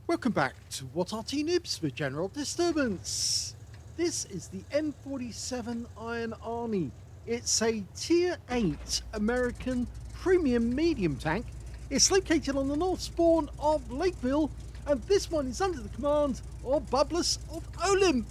Welcome back to What Arty Noobs for General Disturbance. This is the M47 Iron Arnie. It's a Tier 8 American premium medium tank. It's located on the north spawn of Lakeville, and this one is under the command of Bublus of OLIMP.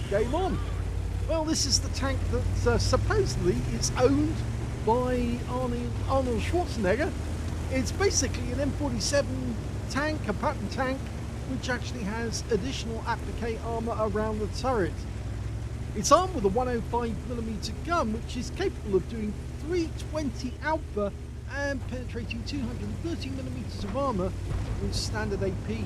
Game on. Well, this is the tank that supposedly is owned by Arnold Schwarzenegger. It's basically an M47 tank, a pattern tank, which actually has additional applique armour around the turret. It's armed with a 105mm gun, which is capable of doing 320 alpha and penetrating 230mm of armour with standard AP.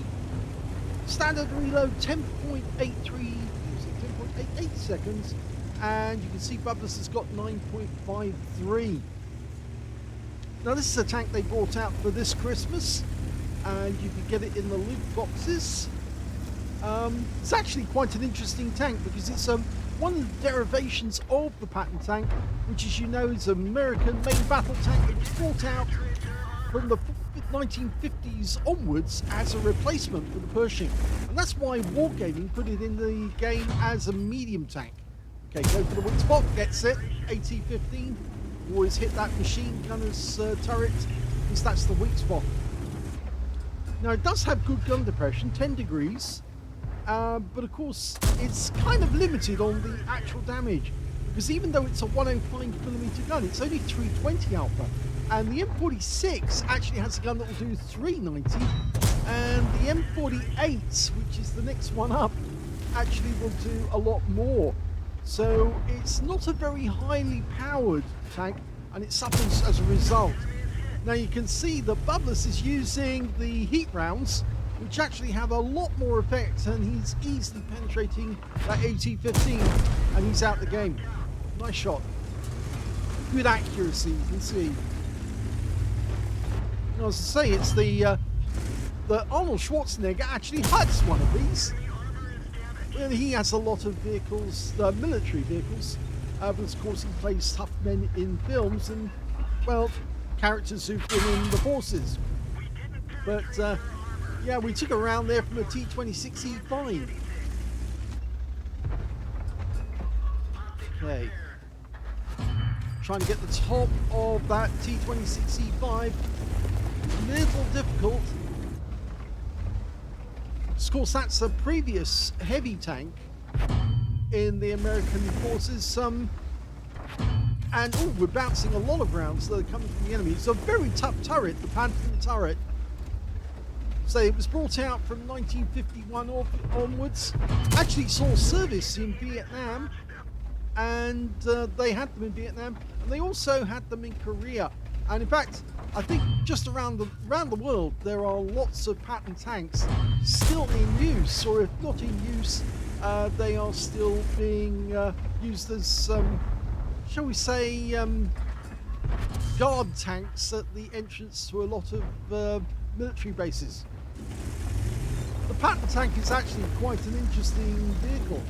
Standard reload 10.88 seconds, and you can see Bublus has got 9.53. Now this is a tank they brought out for this Christmas, and you can get it in the loot boxes. It's actually quite an interesting tank because it's one of the derivations of the pattern tank, which, as you know, is an American main battle tank that was brought out from the 1950s onwards as a replacement for the Pershing. And that's why Wargaming put it in the game as a medium tank. Okay, go for the weak spot, gets it, AT-15. Always hit that machine gunner's turret, because that's the weak spot. Now it does have good gun depression, 10 degrees, but of course it's kind of limited on the actual damage, because even though it's a 105mm gun, it's only 320 alpha, and the M46 actually has a gun that will do 390, and the M48, which is the next one up, actually will do a lot more. So it's not a very highly powered tank, and it suffers as a result. Now you can see that Bublus is using the heat rounds, which actually have a lot more effect, and he's easily penetrating that AT-15, and he's out the game. Nice shot. Good accuracy, you can see. Now, as I say, it's the Arnold Schwarzenegger actually has one of these. Well, he has a lot of vehicles, military vehicles, but of course he plays tough men in films and, well, characters who've been in the forces. But yeah, we took a round there from a T26E5. Okay, trying to get the top of that T26E5, little difficult. Of course, that's a previous heavy tank in the American forces, and we're bouncing a lot of rounds that are coming from the enemy. It's a very tough turret, the Panther turret. So it was brought out from 1951 onwards. Actually saw service in Vietnam, and they had them in Vietnam, and they also had them in Korea. And in fact, I think just around the world there are lots of pattern tanks still in use, or if not in use, they are still being used as, shall we say, guard tanks at the entrance to a lot of military bases. The pattern tank is actually quite an interesting vehicle.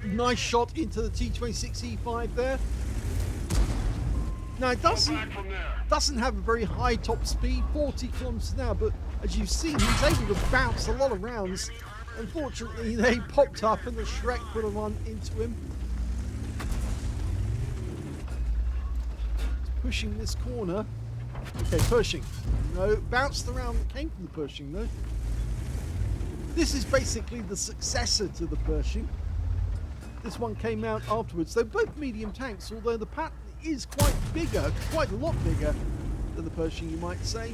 Nice shot into the T26E5 there. Now it doesn't have a very high top speed, 40 kilometers an hour, but as you've seen, he's able to bounce a lot of rounds. Unfortunately, they popped up and the Shrek put a run into him. Pushing this corner. Okay, Pershing. No, bounced around, came from the Pershing though. This is basically the successor to the Pershing. This one came out afterwards. They're both medium tanks, although the pattern is quite bigger, quite a lot bigger than the Pershing, you might say.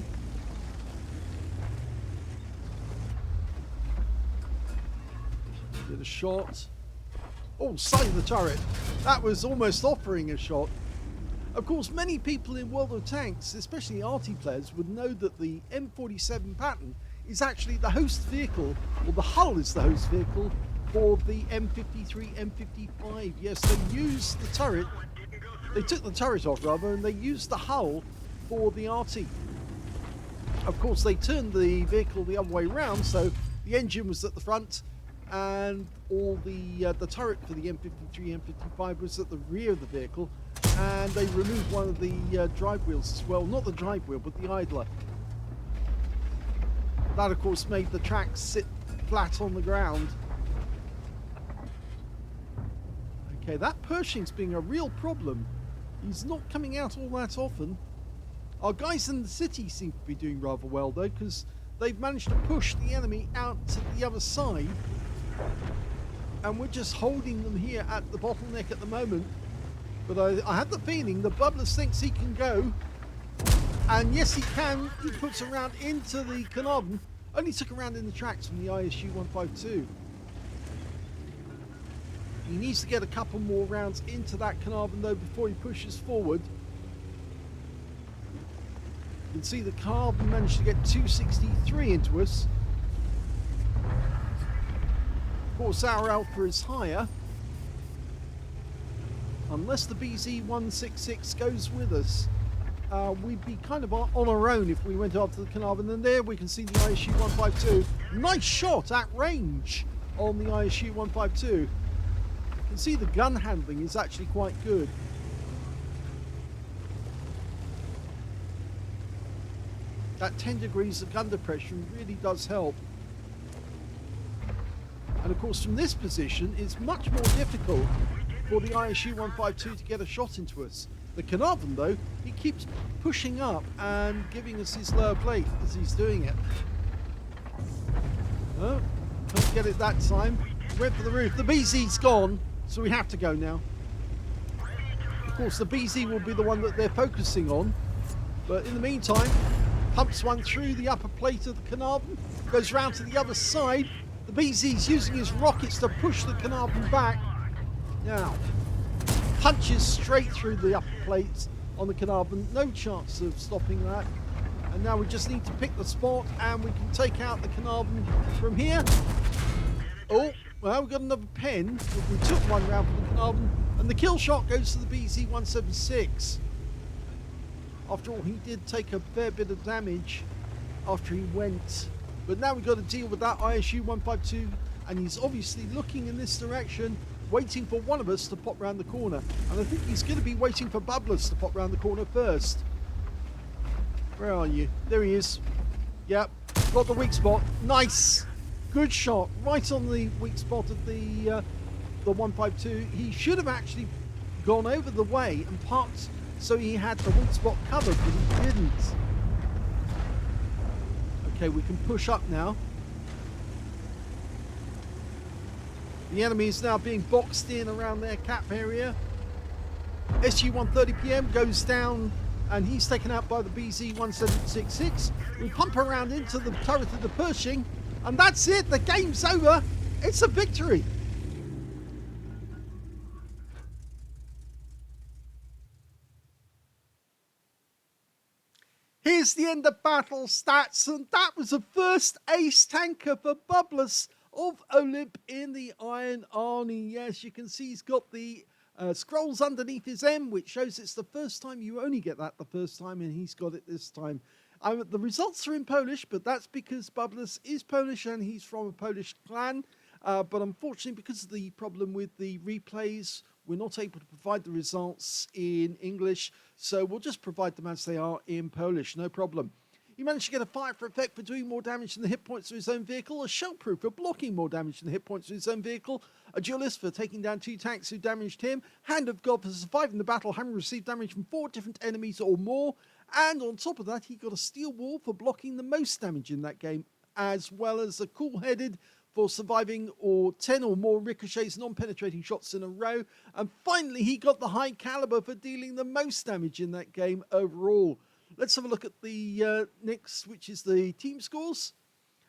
Did a shot. Oh, side of the turret. That was almost offering a shot. Of course, many people in World of Tanks, especially Arty players, would know that the M47 pattern is actually the host vehicle, or the hull is the host vehicle, for the M53, M55. Yes, they used the turret. They took the turret off, rather, and they used the hull for the Arty. Of course, they turned the vehicle the other way around, so the engine was at the front, and all the turret for the M53, M55 was at the rear of the vehicle, and they removed one of the drive wheels as well. Not the drive wheel, but the idler. That, of course, made the tracks sit flat on the ground. Okay, that Pershing's being a real problem. He's not coming out all that often. Our guys in the city seem to be doing rather well, though, because they've managed to push the enemy out to the other side. And we're just holding them here at the bottleneck at the moment. But I have the feeling the bublus thinks he can go. And yes, he can. He puts a round into the Carnarvon. Only took a round in the tracks from the ISU 152. He needs to get a couple more rounds into that Carnarvon, though, before he pushes forward. You can see the Carnarvon managed to get 263 into us. Of course, our alpha is higher. Unless the BZ166 goes with us, we'd be kind of on our own if we went after the Carnarvon. And there we can see the ISU 152. Nice shot at range on the ISU 152. You can see the gun handling is actually quite good. That 10 degrees of gun depression really does help. And of course, from this position, it's much more difficult for the ISU 152 to get a shot into us. The Carnarvon, though, he keeps pushing up and giving us his lower plate as he's doing it. Oh, couldn't get it that time. Went for the roof. The BZ's gone, so we have to go now. Of course, the BZ will be the one that they're focusing on. But in the meantime, pumps one through the upper plate of the Carnarvon, goes round to the other side. The BZ's using his rockets to push the Carnarvon back. Now, punches straight through the upper plates on the Carnarvon. No chance of stopping that. And now we just need to pick the spot and we can take out the Carnarvon from here. Oh, well, we've got another pen. We took one round from the Carnarvon. And the kill shot goes to the BZ176. After all, he did take a fair bit of damage after he went. But now we've got to deal with that ISU 152, and he's obviously looking in this direction, waiting for one of us to pop round the corner. And I think he's going to be waiting for bublus to pop round the corner first. Where are you? There he is. Yep, got the weak spot. Nice! Good shot, right on the weak spot of the 152. He should have actually gone over the way and parked so he had the weak spot covered, but he didn't. Okay, we can push up now. The enemy is now being boxed in around their cap area. SU-130PM goes down and he's taken out by the BZ-1766. We pump around into the turret of the Pershing, and that's it, the game's over. It's a victory. Here's the end of battle stats, and that was the first ace tanker for bublus of OLIMP in the Iron Arnie. Yes, you can see he's got the scrolls underneath his M, which shows it's the first time. You only get that the first time, and he's got it this time. The results are in Polish, but that's because bublus is Polish and he's from a Polish clan. But unfortunately, because of the problem with the replays, we're not able to provide the results in English, so we'll just provide them as they are in Polish, no problem. He managed to get a fire for effect for doing more damage than the hit points of his own vehicle, a shellproof for blocking more damage than the hit points of his own vehicle, a duelist for taking down 2 tanks who damaged him, Hand of God for surviving the battle, having received damage from 4 different enemies or more, and on top of that, he got a steel wall for blocking the most damage in that game, as well as a cool-headed for surviving 10 or more ricochets, non-penetrating shots in a row. And finally, he got the high caliber for dealing the most damage in that game overall. Let's have a look at the next, which is the team scores.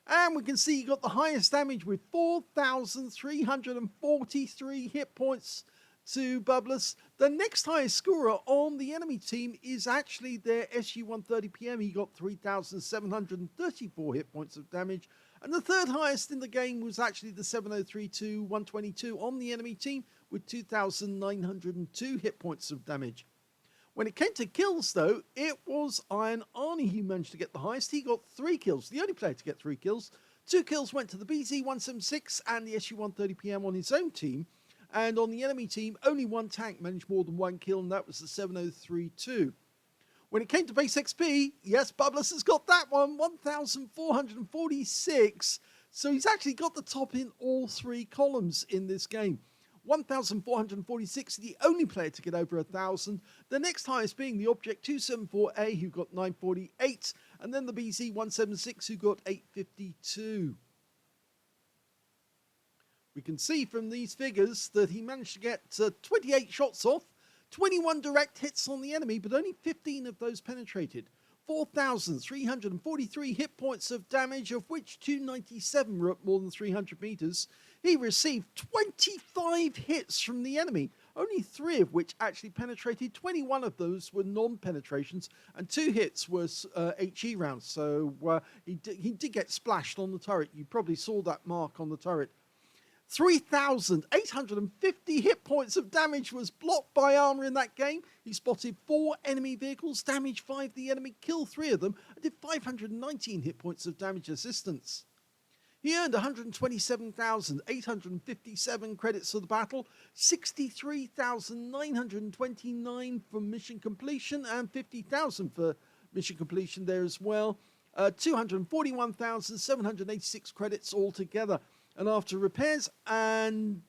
And we can see he got the highest damage with 4,343 hit points to bublus. The next highest scorer on the enemy team is actually their SU-130PM. He got 3,734 hit points of damage. And the third highest in the game was actually the 7032-122 on the enemy team with 2,902 hit points of damage. When it came to kills, though, it was Iron Arnie who managed to get the highest. He got 3 kills, the only player to get 3 kills. 2 kills went to the BZ176 and the SU-130PM on his own team. And on the enemy team, only 1 tank managed more than 1 kill, and that was the 7032. When it came to base XP, yes, Bublus has got that one, 1,446. So he's actually got the top in all 3 columns in this game. 1,446, the only player to get over 1,000. The next highest being the Object 274A, who got 948, and then the BZ176, who got 852. We can see from these figures that he managed to get 28 shots off, 21 direct hits on the enemy, but only 15 of those penetrated. 4,343 hit points of damage, of which 297 were up more than 300 meters. He received 25 hits from the enemy, only 3 of which actually penetrated. 21 of those were non-penetrations, and 2 hits were HE rounds. So he did get splashed on the turret. You probably saw that mark on the turret. 3,850 hit points of damage was blocked by armor in that game. He spotted 4 enemy vehicles, damaged 5 of the enemy, killed 3 of them, and did 519 hit points of damage assistance. He earned 127,857 credits for the battle, 63,929 for mission completion, and 50,000 for mission completion there as well. 241,786 credits altogether. And after repairs and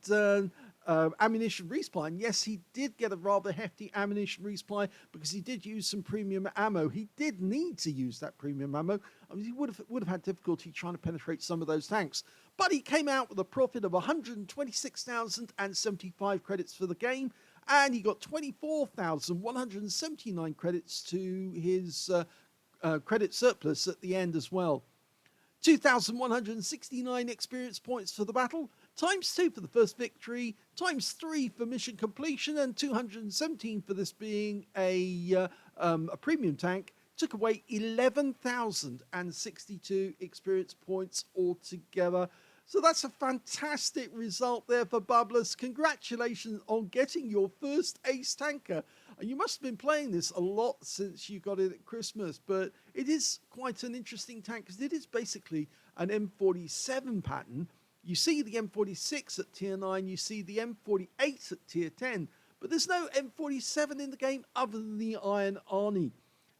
ammunition resupply, and yes, he did get a rather hefty ammunition resupply because he did use some premium ammo. He did need to use that premium ammo. I mean, he would have had difficulty trying to penetrate some of those tanks. But he came out with a profit of 126,075 credits for the game, and he got 24,179 credits to his credit surplus at the end as well. 2,169 experience points for the battle, times 2 for the first victory, times 3 for mission completion, and 217 for this being a premium tank, took away 11,062 experience points altogether. So that's a fantastic result there for Bublus. Congratulations on getting your first ace tanker. And you must have been playing this a lot since you got it at Christmas, but it is quite an interesting tank because it is basically an M47 pattern. You see the M46 at tier 9, you see the M48 at tier 10, but there's no M47 in the game other than the Iron Arnie.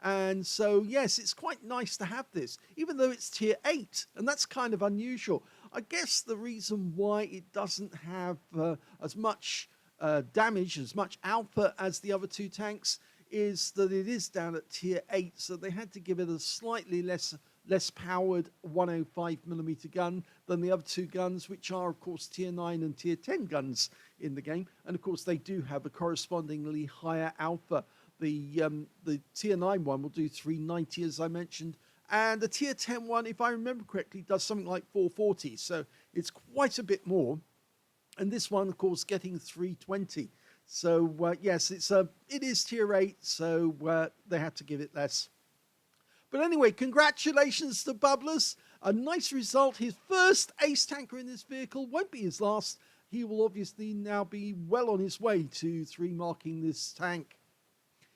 And so, yes, it's quite nice to have this, even though it's tier 8, and that's kind of unusual. I guess the reason why it doesn't have as much damage, as much alpha as the other 2 tanks, is that it is down at tier 8, so they had to give it a slightly less powered 105mm gun than the other 2 guns, which are, of course, tier 9 and tier 10 guns in the game. And, of course, they do have a correspondingly higher alpha. The tier 9 one will do 390, as I mentioned, and the tier 10 one, if I remember correctly, does something like 440, so it's quite a bit more. And this one, of course, getting 320. So, yes, it is tier 8, so they had to give it less. But anyway, congratulations to Bublus. A nice result. His first ace tanker in this vehicle won't be his last. He will obviously now be well on his way to 3-marking this tank.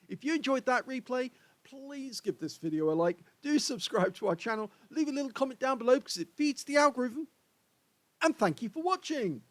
If you enjoyed that replay, please give this video a like. Do subscribe to our channel. Leave a little comment down below because it feeds the algorithm. And thank you for watching.